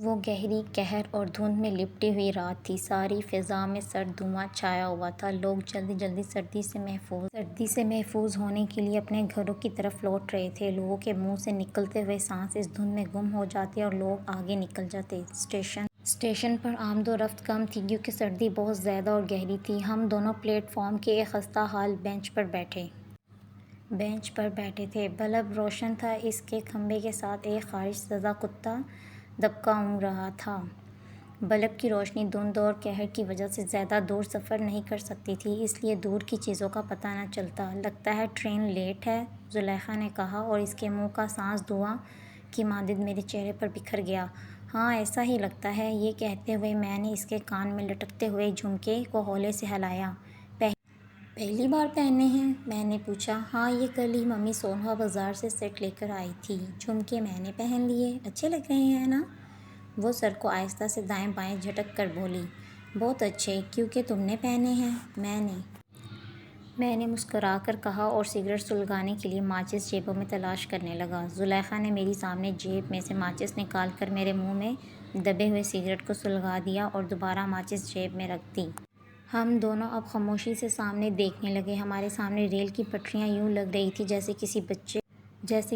وہ گہری قہر اور دھند میں لپٹی ہوئی رات تھی۔ ساری فضا میں سرد دھواں چھایا ہوا تھا۔ لوگ جلدی جلدی سردی سے محفوظ ہونے کے لیے اپنے گھروں کی طرف لوٹ رہے تھے۔ لوگوں کے منہ سے نکلتے ہوئے سانس اس دھند میں گم ہو جاتے اور لوگ آگے نکل جاتے۔ اسٹیشن پر آمد و رفت کم تھی کیونکہ سردی بہت زیادہ اور گہری تھی۔ ہم دونوں پلیٹ فارم کے ایک خستہ حال بینچ پر بیٹھے تھے۔ بلب روشن تھا، اس کے کھمبے کے ساتھ ایک خارش زدہ کتا دبکا اونگ رہا تھا۔ بلب کی روشنی دھند اور قہر کی وجہ سے زیادہ دور سفر نہیں کر سکتی تھی، اس لیے دور کی چیزوں کا پتہ نہ چلتا۔ لگتا ہے ٹرین لیٹ ہے، زلیخا نے کہا اور اس کے منہ کا سانس دھواں کی مانند میرے چہرے پر بکھر گیا۔ ہاں ایسا ہی لگتا ہے، یہ کہتے ہوئے میں نے اس کے کان میں لٹکتے ہوئے جھمکے کو ہولے سے ہلایا۔ پہلی بار پہننے ہیں؟ میں نے پوچھا۔ ہاں، یہ کل ہی ممی سونھا بازار سے سیٹ لے کر آئی تھی۔ جھمکے میں نے پہن لیے۔ اچھے لگ رہے ہیں نا؟ وہ سر کو آہستہ سے دائیں بائیں جھٹک کر بولی۔ بہت اچھے، کیونکہ تم نے پہنے ہیں۔ میں نے مسکرا کر کہا اور سگریٹ سلگانے کے لیے ماچس جیبوں میں تلاش کرنے لگا۔ زلیخا نے میری سامنے جیب میں سے ماچس نکال کر میرے منہ میں دبے ہوئے سگریٹ کو سلگا دیا اور دوبارہ ماچس جیب میں رکھ دی۔ ہم دونوں اب خاموشی سے سامنے دیکھنے لگے۔ ہمارے سامنے ریل کی پٹریاں یوں لگ رہی تھیں جیسے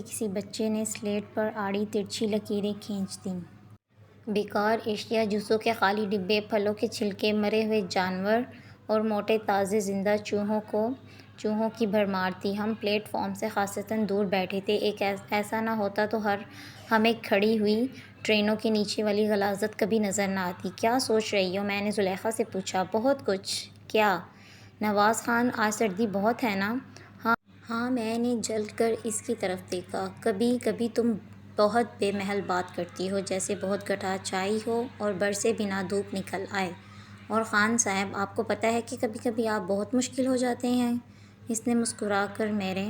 کسی بچے نے سلیٹ پر آڑی ترچھی لکیریں کھینچ دیں۔ بیکار اشیاء، جوسوں کے خالی ڈبے، پھلوں کے چھلکے، مرے ہوئے جانور اور موٹے تازے زندہ چوہوں کی بھرمار تھی۔ ہم پلیٹ فارم سے خاصتاً دور بیٹھے تھے۔ ایسا نہ ہوتا تو ہمیں کھڑی ہوئی ٹرینوں کے نیچے والی غلاظت کبھی نظر نہ آتی۔ کیا سوچ رہی ہو؟ میں نے زلیخا سے پوچھا۔ بہت کچھ۔ کیا؟ نواز خان، آج سردی بہت ہے نا؟ ہاں، میں نے جھلک کر اس کی طرف دیکھا۔ کبھی کبھی تم بہت بے محل بات کرتی ہو، جیسے بہت گٹھا چھائی ہو اور برسے بنا دھوپ نکل آئے۔ اور خان صاحب، آپ کو پتہ ہے کہ کبھی کبھی آپ بہت مشکل ہو جاتے ہیں۔ اس نے مسکرا کر میرے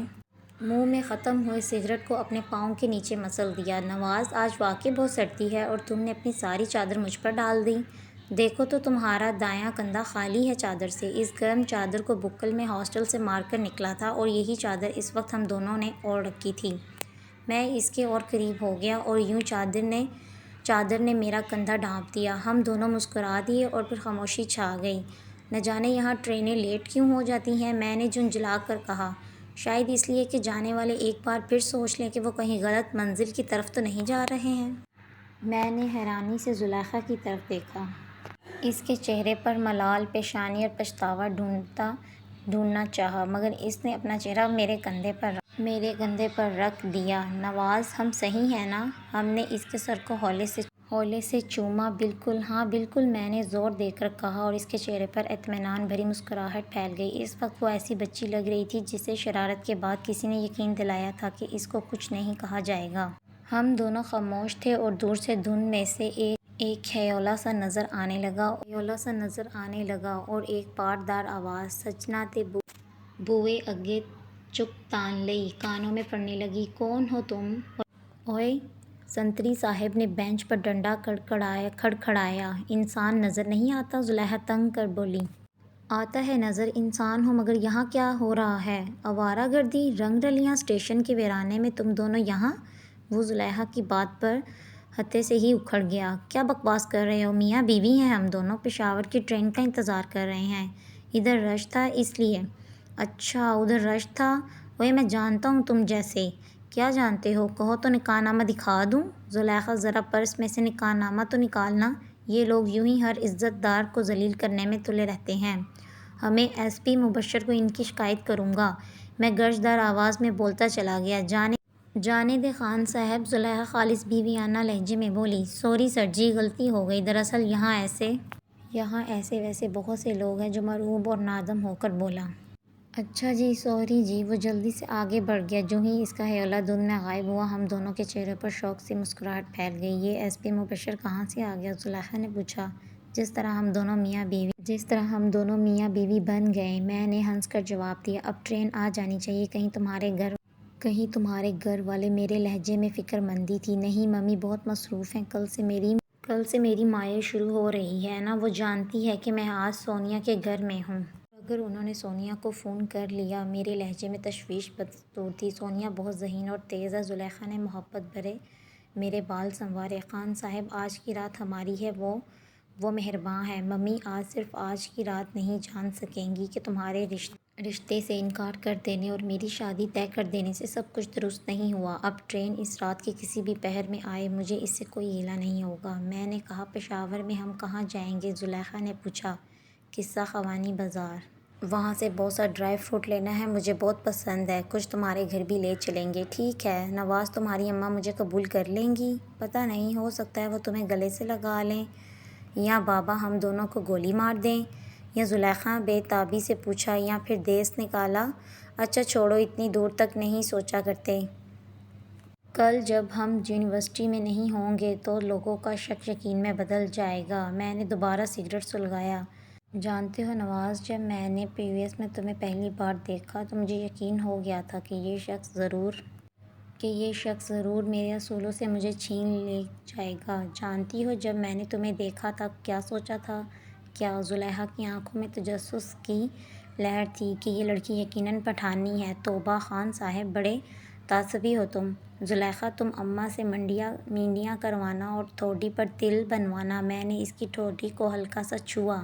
منہ میں ختم ہوئے سگریٹ کو اپنے پاؤں کے نیچے مسل دیا۔ نواز، آج واقعی بہت سردی ہے اور تم نے اپنی ساری چادر مجھ پر ڈال دی۔ دیکھو تو تمہارا دایاں کندھا خالی ہے چادر سے۔ اس گرم چادر کو بکل میں ہاسٹل سے مار کر نکلا تھا اور یہی چادر اس وقت ہم دونوں نے اوڑھ رکھی تھی۔ میں اس کے اور قریب ہو گیا اور یوں چادر نے میرا کندھا ڈھانپ دیا۔ ہم دونوں مسکرا دیے اور پھر خاموشی چھا گئی۔ نہ جانے یہاں ٹرینیں لیٹ کیوں ہو جاتی ہیں؟ میں نے جھنجھلا کر کہا۔ شاید اس لیے کہ جانے والے ایک بار پھر سوچ لیں کہ وہ کہیں غلط منزل کی طرف تو نہیں جا رہے ہیں۔ میں نے حیرانی سے زلیخا کی طرف دیکھا۔ اس کے چہرے پر ملال پیشانی اور پچھتاوا ڈھونڈنا چاہا، مگر اس نے اپنا چہرہ میرے کندھے پر رکھ دیا۔ نواز، ہم صحیح ہیں نا؟ ہم نے اس کے سر کو ہولے سے چوما۔ بالکل، ہاں بالکل، میں نے زور دے کر کہا اور اس کے چہرے پر اطمینان بھری مسکراہٹ پھیل گئی۔ اس وقت وہ ایسی بچی لگ رہی تھی جسے شرارت کے بعد کسی نے یقین دلایا تھا کہ اس کو کچھ نہیں کہا جائے گا۔ ہم دونوں خاموش تھے اور دور سے دھند میں سے ایک ہیولا سا نظر آنے لگا اور ایک پاردار آواز، سچنا تے بوئے اگے چک تان لئی، کانوں میں پڑنے لگی۔ کون ہو تم؟ اوئے! سنتری صاحب نے بینچ پر ڈنڈا کھڑکھڑایا۔ انسان نظر نہیں آتا؟ زلیخا تنگ کر بولی۔ آتا ہے نظر، انسان ہو مگر یہاں کیا ہو رہا ہے؟ آوارہ گردی، رنگ رلیاں، اسٹیشن کے ویرانے میں تم دونوں یہاں؟ وہ زلیخا کی بات پر ہتے سے ہی اکھڑ گیا۔ کیا بکواس کر رہے ہو؟ میاں بیوی ہیں ہم دونوں، پشاور کی ٹرین کا انتظار کر رہے ہیں۔ ادھر رش تھا اس لیے۔ اچھا، ادھر رش تھا؟ اوئے میں جانتا ہوں تم جیسے۔ کیا جانتے ہو؟ کہو تو نکاح نامہ دکھا دوں؟ زلیخا، ذرا پرس میں سے نکاح نامہ تو نکالنا۔ یہ لوگ یوں ہی ہر عزت دار کو ذلیل کرنے میں تلے رہتے ہیں۔ میں ایس پی مبشر کو ان کی شکایت کروں گا۔ میں گرج دار آواز میں بولتا چلا گیا۔ جانے دے خان صاحب، زلیخا خالص بیویانہ لہجے میں بولی۔ سوری سر جی، غلطی ہو گئی۔ دراصل یہاں ایسے ویسے بہت سے لوگ ہیں۔ جو مرعوب اور نادم ہو کر بولا۔ اچھا جی، سوری جی۔ وہ جلدی سے آگے بڑھ گیا۔ جوں ہی اس کا ہیولا دھند میں غائب ہوا، ہم دونوں کے چہروں پر شوق سے مسکراہٹ پھیل گئی۔ یہ ایس پی مبشر کہاں سے آ گیا؟ زلیخا نے پوچھا۔ جس طرح ہم دونوں میاں بیوی بن گئے، میں نے ہنس کر جواب دیا۔ اب ٹرین آ جانی چاہیے۔ کہیں تمہارے گھر والے؟ میرے لہجے میں فکر مندی تھی۔ نہیں ممی بہت مصروف ہیں، کل سے میری مایوسی شروع ہو رہی ہے نا۔ وہ جانتی ہے کہ میں آج سونیا کے گھر میں ہوں۔ اگر انہوں نے سونیا کو فون کر لیا؟ میرے لہجے میں تشویش بدستور تھی۔ سونیا بہت ذہین اور تیز ہے، زلیخا نے محبت بھرے میرے بال سنوارے۔ خان صاحب آج کی رات ہماری ہے، وہ مہرباں ہے۔ ممی آج صرف آج کی رات نہیں جان سکیں گی کہ تمہارے رشتے سے انکار کر دینے اور میری شادی طے کر دینے سے سب کچھ درست نہیں ہوا۔ اب ٹرین اس رات کے کسی بھی پہر میں آئے مجھے اس سے کوئی گلہ نہیں ہوگا۔ میں نے کہا پشاور میں ہم کہاں جائیں گے؟ زلیخا نے پوچھا۔ قصہ خوانی بازار۔ وہاں سے بہت سا ڈرائی فروٹ لینا ہے، مجھے بہت پسند ہے۔ کچھ تمہارے گھر بھی لے چلیں گے۔ ٹھیک ہے۔ نواز تمہاری اماں مجھے قبول کر لیں گی؟ پتہ نہیں، ہو سکتا ہے وہ تمہیں گلے سے لگا لیں یا بابا ہم دونوں کو گولی مار دیں۔ یا زلیخا بے تابی سے پوچھا۔ یا پھر دیس نکالا۔ اچھا چھوڑو، اتنی دور تک نہیں سوچا کرتے۔ کل جب ہم یونیورسٹی میں نہیں ہوں گے تو لوگوں کا شک یقین میں بدل جائے گا۔ میں نے دوبارہ سگریٹ سلگایا۔ جانتے ہو نواز، جب میں نے PUS میں تمہیں پہلی بار دیکھا تو مجھے یقین ہو گیا تھا کہ یہ شخص ضرور میرے اصولوں سے مجھے چھین لے جائے گا۔ جانتی ہو جب میں نے تمہیں دیکھا تھا کیا سوچا تھا؟ کیا؟ زلیخا کی آنکھوں میں تجسس کی لہر تھی کہ یہ لڑکی یقیناً پٹھانی ہے۔ توبہ خان صاحب، بڑے تعصبی ہو تم۔ زلیخا، تم اماں سے مینڈیاں کروانا اور ٹھوڈی پر تل بنوانا۔ میں نے اس کی ٹھوڈی کو ہلکا سا چھوا۔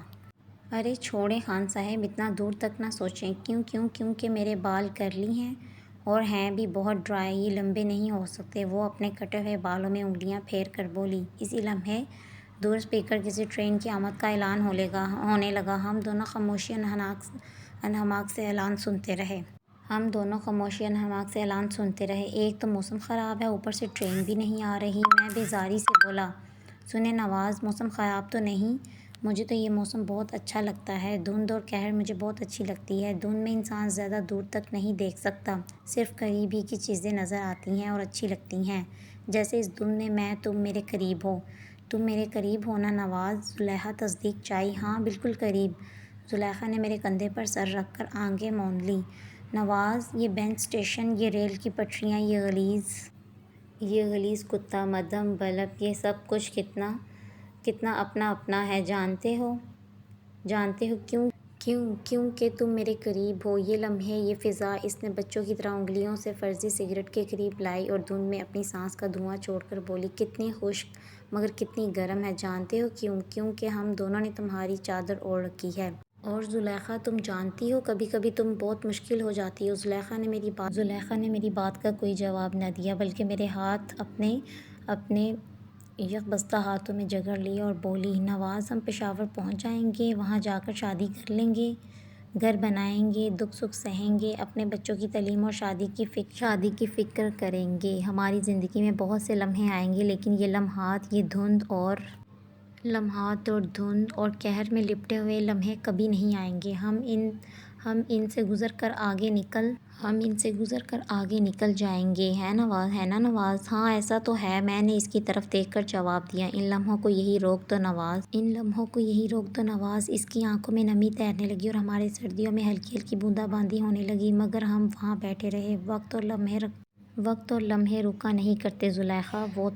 ارے چھوڑیں خان صاحب، اتنا دور تک نہ سوچیں۔ کیونکہ میرے بال کرلی ہیں اور ہیں بھی بہت ڈرائی، یہ لمبے نہیں ہو سکتے۔ وہ اپنے کٹے ہوئے بالوں میں انگلیاں پھیر کر بولی۔ اسی لمحے دور اسپیکر کسی ٹرین کی آمد کا اعلان ہونے لگا۔ ہم دونوں خاموشی انہماک سے اعلان سنتے رہے۔ ایک تو موسم خراب ہے، اوپر سے ٹرین بھی نہیں آ رہی۔ میں بیزاری سے بولا، سنیں نواز، موسم خراب تو نہیں، مجھے تو یہ موسم بہت اچھا لگتا ہے۔ دھند اور قہر مجھے بہت اچھی لگتی ہے۔ دھند میں انسان زیادہ دور تک نہیں دیکھ سکتا، صرف قریب ہی کی چیزیں نظر آتی ہیں اور اچھی لگتی ہیں، جیسے اس دھند میں تم میرے قریب ہو۔ تم میرے قریب ہو نا نواز؟ زلیخا تصدیق چاہی۔ ہاں بالکل قریب۔ زلیخا نے میرے کندھے پر سر رکھ کر آنکھیں موند لیں۔ نواز، یہ بینچ اسٹیشن، یہ ریل کی پٹریاں، یہ غلیظ کتا مدھم بلب، یہ سب کچھ کتنا اپنا اپنا ہے، جانتے ہو کیوں کہ تم میرے قریب ہو۔ یہ لمحے، یہ فضا، اس نے بچوں کی طرح انگلیوں سے فرضی سگریٹ کے قریب لائی اور دھند میں اپنی سانس کا دھواں چھوڑ کر بولی، کتنی خشک مگر کتنی گرم ہے، جانتے ہو کیونکہ ہم دونوں نے تمہاری چادر اوڑھ رکھی ہے۔ اور زلیخا، تم جانتی ہو کبھی کبھی تم بہت مشکل ہو جاتی ہو۔ زلیخا نے میری بات کا کوئی جواب نہ دیا، بلکہ میرے ہاتھ اپنے یکبستہ ہاتھوں میں جگڑ لیے اور بولی، نواز، ہم پشاور پہنچ جائیں گے، وہاں جا کر شادی کر لیں گے، گھر بنائیں گے، دکھ سکھ سہیں گے، اپنے بچوں کی تعلیم اور شادی کی فکر کریں گے۔ ہماری زندگی میں بہت سے لمحے آئیں گے، لیکن یہ لمحات اور قہر میں لپٹے ہوئے لمحے کبھی نہیں آئیں گے۔ ہم ان سے گزر کر آگے نکل جائیں گے، ہے نا نواز؟ ہاں ایسا تو ہے، میں نے اس کی طرف دیکھ کر جواب دیا۔ ان لمحوں کو یہی روک دو نواز۔ اس کی آنکھوں میں نمی تیرنے لگی اور ہمارے سردیوں میں ہلکی ہلکی بوندا باندی ہونے لگی، مگر ہم وہاں بیٹھے رہے۔ وقت اور لمحے رکا نہیں کرتے زلیخا، وہ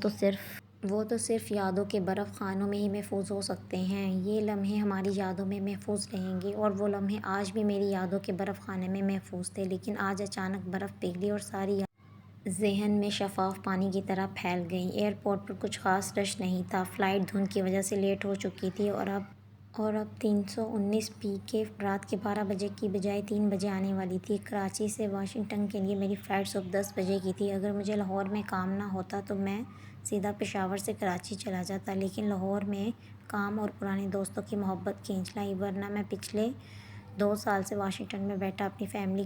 تو صرف یادوں کے برف خانوں میں ہی محفوظ ہو سکتے ہیں۔ یہ لمحے ہماری یادوں میں محفوظ رہیں گے، اور وہ لمحے آج بھی میری یادوں کے برف خانے میں محفوظ تھے، لیکن آج اچانک برف پگھلی اور ساری یادیں ذہن میں شفاف پانی کی طرح پھیل گئیں۔ ایئرپورٹ پر کچھ خاص رش نہیں تھا، فلائٹ دھند کی وجہ سے لیٹ ہو چکی تھی اور اب 319 پی کے رات کے 12 بجے کی بجائے 3 بجے آنے والی تھی۔ کراچی سے واشنگٹن کے لیے میری فلائٹ صبح 10 بجے کی تھی۔ اگر مجھے لاہور میں کام نہ ہوتا تو میں سیدھا پشاور سے کراچی چلا جاتا، لیکن لاہور میں کام اور پرانے دوستوں کی محبت کھینچ لائی، ورنہ میں پچھلے 2 سال سے واشنگٹن میں بیٹھا اپنی فیملی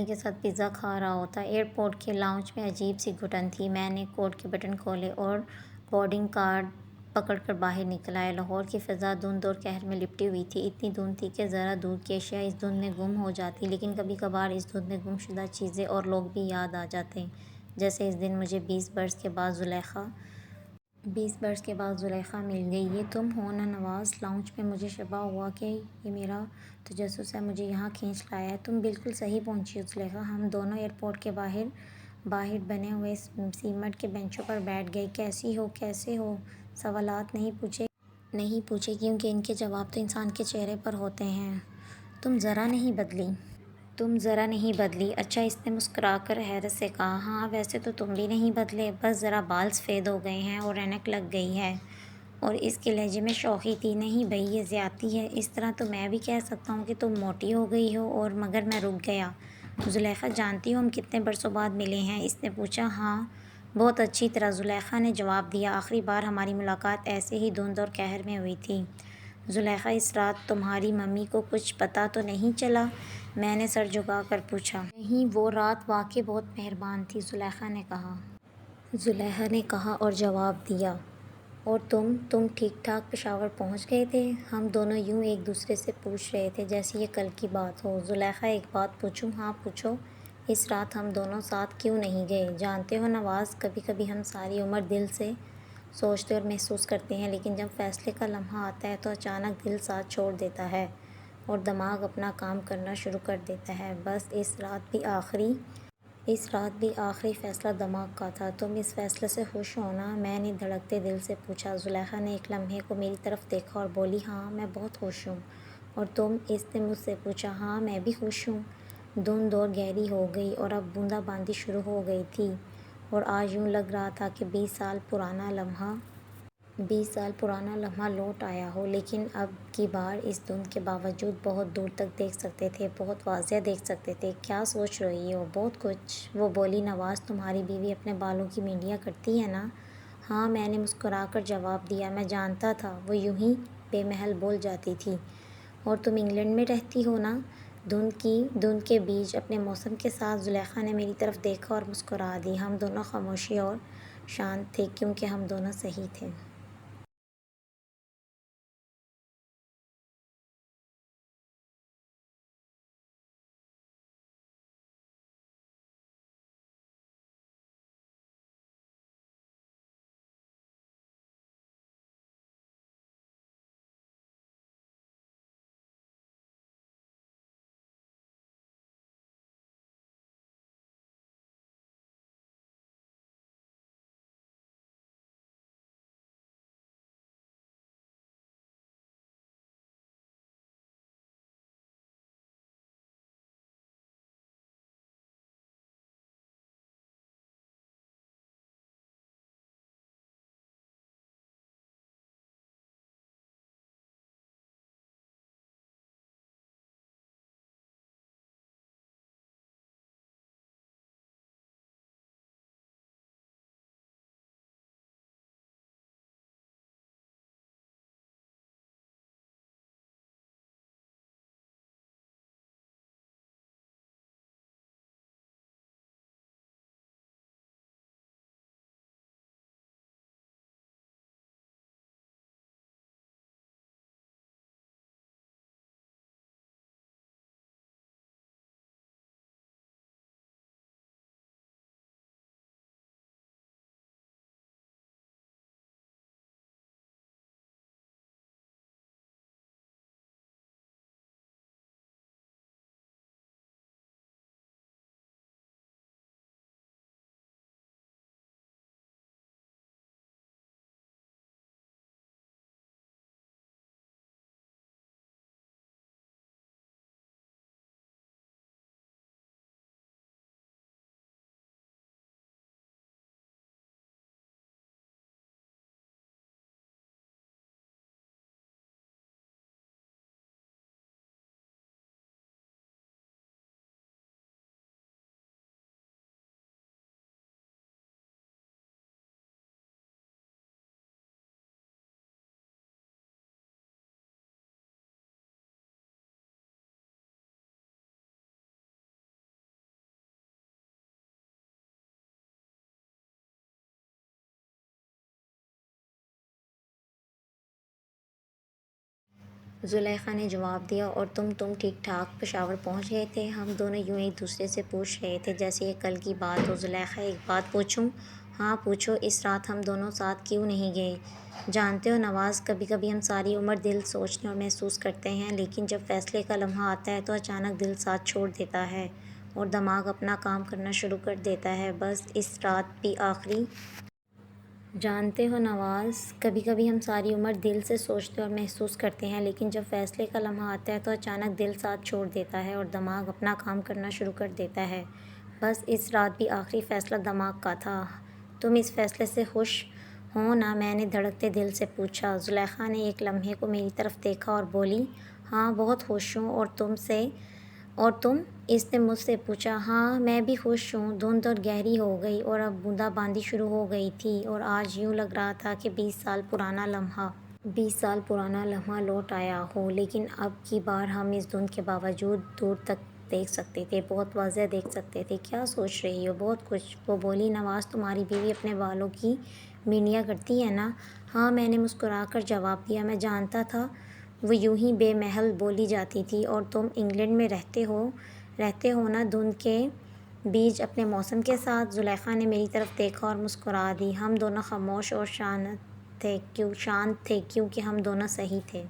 کے ساتھ پیزا کھا رہا ہوتا۔ ایئرپورٹ کے لاؤنج میں عجیب سی گھٹن تھی۔ میں نے کوٹ کے بٹن کھولے اور بورڈنگ کارڈ پکڑ کر باہر نکل آیا۔ لاہور کی فضا دھند اور قہر میں لپٹی ہوئی تھی، اتنی دھند تھی کہ ذرا دور کی اشیاء اس دھند میں گم ہو جاتی، لیکن کبھی کبھار اس دھند میں گم شدہ چیزیں اور لوگ بھی یاد آ جاتے، جیسے اس دن مجھے 20 برس کے بعد زلیخا مل گئی۔ یہ تم ہو نا نواز؟ لاؤنج میں مجھے شبہ ہوا کہ یہ میرا تجسس ہے، مجھے یہاں کھینچ لایا ہے۔ تم بالکل صحیح پہنچی ہو زلیخا۔ ہم دونوں ایئرپورٹ کے باہر بنے ہوئے سیمنٹ کے بینچوں پر بیٹھ گئے۔ کیسے ہو؟ سوالات نہیں پوچھے کیونکہ ان کے جواب تو انسان کے چہرے پر ہوتے ہیں۔ تم ذرا نہیں بدلی۔ تم ذرا نہیں بدلی۔ اچھا، اس نے مسکرا کر حیرت سے کہا۔ ہاں، ویسے تو تم بھی نہیں بدلے، بس ذرا بال سفید ہو گئے ہیں اور رونق لگ گئی ہے۔ اور اس کے لہجے میں شوخی تھی۔ نہیں بھئی، یہ زیادتی ہے۔ اس طرح تو میں بھی کہہ سکتا ہوں کہ تم موٹی ہو گئی ہو، اور مگر میں رک گیا۔ زلیخا، جانتی ہو ہم کتنے برسوں بعد ملے ہیں؟ اس نے پوچھا۔ ہاں، بہت اچھی طرح، زلیخا نے جواب دیا۔ آخری بار ہماری ملاقات ایسے ہی دھند اور قہر میں ہوئی تھی۔ زلیخا، اس رات تمہاری ممی کو کچھ پتہ تو نہیں چلا؟ میں نے سر جھکا کر پوچھا۔ نہیں، وہ رات واقعی بہت مہربان تھی، زلیخا نے کہا۔ زلیخا نے کہا اور جواب دیا۔ اور تم ٹھیک ٹھاک پشاور پہنچ گئے تھے؟ ہم دونوں یوں ایک دوسرے سے پوچھ رہے تھے جیسے یہ کل کی بات ہو۔ زلیخا، ایک بات پوچھوں؟ ہاں پوچھو۔ اس رات ہم دونوں ساتھ کیوں نہیں گئے؟ جانتے ہو نواز، کبھی کبھی ہم ساری عمر دل سے سوچتے اور محسوس کرتے ہیں، لیکن جب فیصلے کا لمحہ آتا ہے تو اچانک دل ساتھ چھوڑ دیتا ہے اور دماغ اپنا کام کرنا شروع کر دیتا ہے۔ بس اس رات بھی آخری فیصلہ دماغ کا تھا۔ تم اس فیصلے سے خوش ہو نا؟ میں نے دھڑکتے دل سے پوچھا۔ زلیخا نے ایک لمحے کو میری طرف دیکھا اور بولی، ہاں میں بہت خوش ہوں۔ اور تم؟ اس نے مجھ سے پوچھا۔ ہاں، میں بھی خوش ہوں۔ دھند اور گہری ہو گئی اور اب بوندا باندی شروع ہو گئی تھی، اور آج یوں لگ رہا تھا کہ 20 سال پرانا لمحہ لوٹ آیا ہو، لیکن اب کی بار اس دھند کے باوجود بہت دور تک دیکھ سکتے تھے، بہت واضح دیکھ سکتے تھے۔ کیا سوچ رہی ہو؟ بہت کچھ، وہ بولی۔ نواز، تمہاری بیوی اپنے بالوں کی مینڈیاں کرتی ہے نا؟ ہاں، میں نے مسکرا کر جواب دیا۔ میں جانتا تھا وہ یوں ہی بے محل بول جاتی تھی۔ اور تم انگلینڈ میں رہتی ہو نا؟ دھند کے بیچ اپنے موسم کے ساتھ زلیخا نے میری طرف دیکھا اور مسکرا دی۔ ہم دونوں خاموشی اور شانت تھے، کیونکہ ہم دونوں صحیح تھے۔ زلیخا نے جواب دیا۔ اور تم ٹھیک ٹھاک پشاور پہنچ گئے تھے؟ ہم دونوں یوں ایک دوسرے سے پوچھ رہے تھے جیسے یہ کل کی بات ہو۔ زلیخا، ایک بات پوچھوں؟ ہاں پوچھو۔ اس رات ہم دونوں ساتھ کیوں نہیں گئے؟ جانتے ہو نواز، کبھی کبھی ہم ساری عمر دل سوچتے اور محسوس کرتے ہیں، لیکن جب فیصلے کا لمحہ آتا ہے تو اچانک دل ساتھ چھوڑ دیتا ہے اور دماغ اپنا کام کرنا شروع کر دیتا ہے۔ بس اس رات بھی جانتے ہو نواز، کبھی کبھی ہم ساری عمر دل سے سوچتے اور محسوس کرتے ہیں، لیکن جب فیصلے کا لمحہ آتا ہے تو اچانک دل ساتھ چھوڑ دیتا ہے اور دماغ اپنا کام کرنا شروع کر دیتا ہے۔ بس اس رات بھی آخری فیصلہ دماغ کا تھا۔ تم اس فیصلے سے خوش ہو نا؟ میں نے دھڑکتے دل سے پوچھا۔ زلیخا نے ایک لمحے کو میری طرف دیکھا اور بولی، ہاں بہت خوش ہوں۔ اور تم؟ اس نے مجھ سے پوچھا۔ ہاں میں بھی خوش ہوں۔ دھند اور گہری ہو گئی اور اب بوندا باندی شروع ہو گئی تھی اور آج یوں لگ رہا تھا کہ 20 سال پرانا لمحہ لوٹ آیا ہو، لیکن اب کی بار ہم اس دھند کے باوجود دور تک دیکھ سکتے تھے، بہت واضح دیکھ سکتے تھے۔ کیا سوچ رہی ہو؟ بہت کچھ، وہ بولی۔ نواز، تمہاری بیوی اپنے بالوں کی مینڈیاں کرتی ہے نا؟ ہاں، میں نے مسکرا کر جواب دیا۔ میں جانتا تھا وہ یوں ہی بے محل بولی جاتی تھی۔ اور تم انگلینڈ میں رہتے ہو نا دھند کے بیچ اپنے موسم کے ساتھ؟ زلیخا نے میری طرف دیکھا اور مسکرا دی۔ ہم دونوں خاموش اور شانت تھے کیونکہ ہم دونوں صحیح تھے۔